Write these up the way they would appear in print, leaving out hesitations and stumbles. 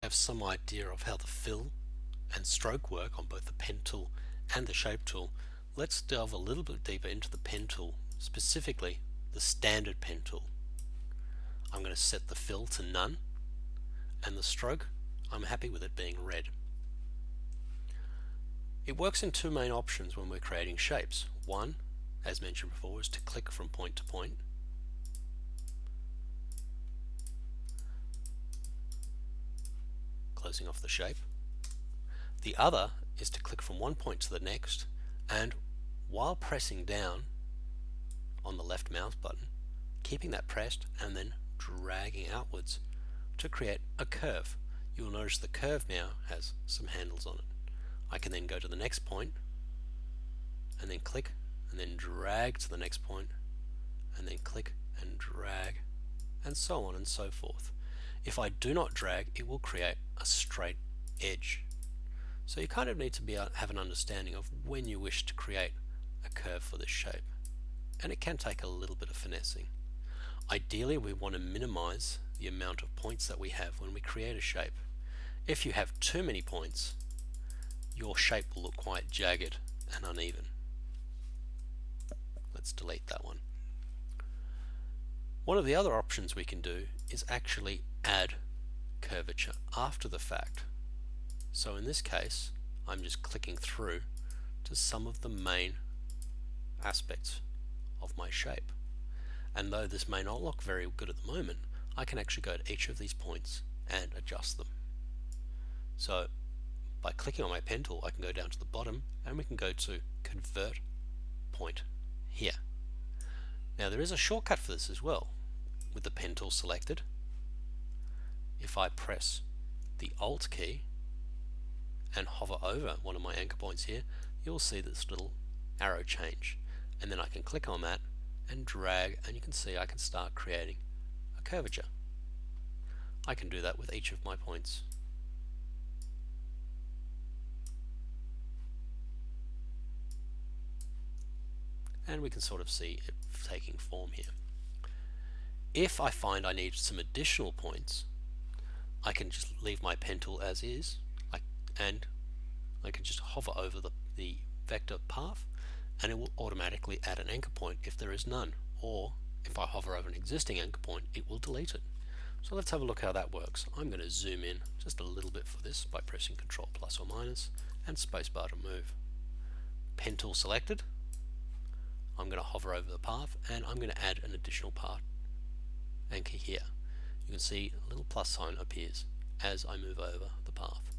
have some idea of how the fill and stroke work on both the pen tool and the shape tool, let's delve a little bit deeper into the pen tool, specifically the standard pen tool. I'm going to set the fill to none, and the stroke, I'm happy with it being red. It works in two main options when we're creating shapes. One, as mentioned before, is to click from point to point. Closing off the shape. The other is to click from one point to the next, and while pressing down on the left mouse button, keeping that pressed and then dragging outwards to create a curve. You'll notice the curve now has some handles on it. I can then go to the next point and then click and then drag to the next point and then click and drag, and so on and so forth. If I do not drag, it will create a straight edge. So you kind of need to have an understanding of when you wish to create a curve for this shape, and it can take a little bit of finessing. Ideally, we want to minimize the amount of points that we have when we create a shape. If you have too many points, your shape will look quite jagged and uneven. Let's delete that one. One of the other options we can do is actually add curvature after the fact. So in this case, I'm just clicking through to some of the main aspects of my shape. And though this may not look very good at the moment, I can actually go to each of these points and adjust them. So by clicking on my pen tool, I can go down to the bottom and we can go to convert point here. Now there is a shortcut for this as well. With the pen tool selected, if I press the Alt key and hover over one of my anchor points here, you'll see this little arrow change, and then I can click on that and drag, and you can see I can start creating a curvature. I can do that with each of my points. And we can sort of see it taking form here. If I find I need some additional points, I can just leave my pen tool as is, and I can just hover over the vector path, and it will automatically add an anchor point if there is none, or if I hover over an existing anchor point, it will delete it. So let's have a look how that works. I'm going to zoom in just a little bit for this by pressing Ctrl plus or minus and spacebar to move. Pen tool selected. I'm going to hover over the path and I'm going to add an additional part anchor here. You can see a little plus sign appears as I move over the path,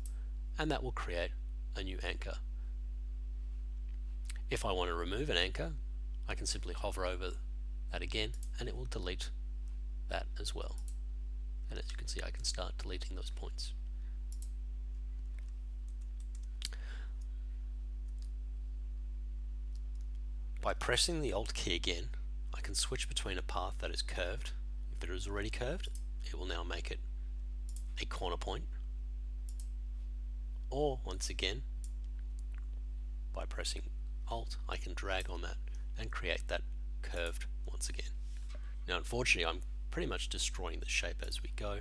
and that will create a new anchor. If I want to remove an anchor, I can simply hover over that again and it will delete that as well. And as you can see, I can start deleting those points. By pressing the Alt key again, I can switch between a path that is curved. If it is already curved, it will now make it a corner point. Or once again, by pressing Alt, I can drag on that and create that curved once again. Now unfortunately, I'm pretty much destroying the shape as we go,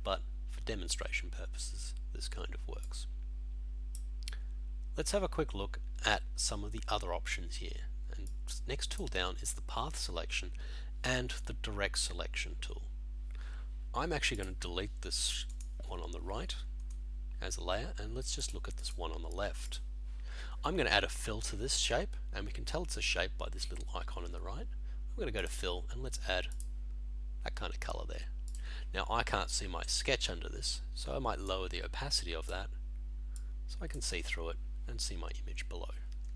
but for demonstration purposes, this kind of works. Let's have a quick look at some of the other options here. And next tool down is the path selection and the direct selection tool. I'm actually going to delete this one on the right as a layer, and let's just look at this one on the left. I'm going to add a fill to this shape, and we can tell it's a shape by this little icon on the right. I'm going to go to fill and let's add that kind of color there. Now I can't see my sketch under this, so I might lower the opacity of that so I can see through it and see my image below,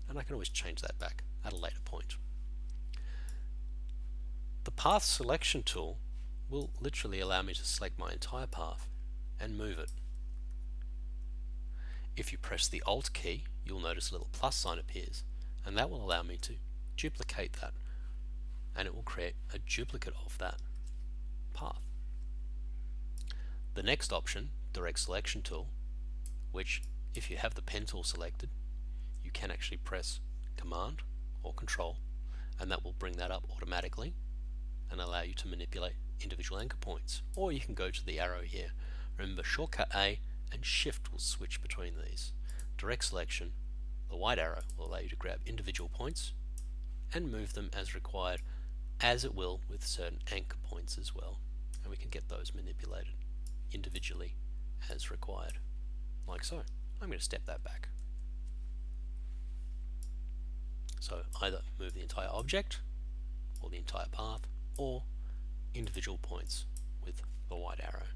and I can always change that back at a later point. The path selection tool will literally allow me to select my entire path and move it. If you press the Alt key, you'll notice a little plus sign appears, and that will allow me to duplicate that, and it will create a duplicate of that path. The next option, direct selection tool, which if you have the pen tool selected, you can actually press Command or Control, and that will bring that up automatically and allow you to manipulate individual anchor points. Or you can go to the arrow here, Remember, shortcut A and Shift will switch between these. Direct selection, the white arrow will allow you to grab individual points and move them as required, as it will with certain anchor points as well. And we can get those manipulated individually as required, like so. I'm going to step that back. So either move the entire object or the entire path, or individual points with the white arrow.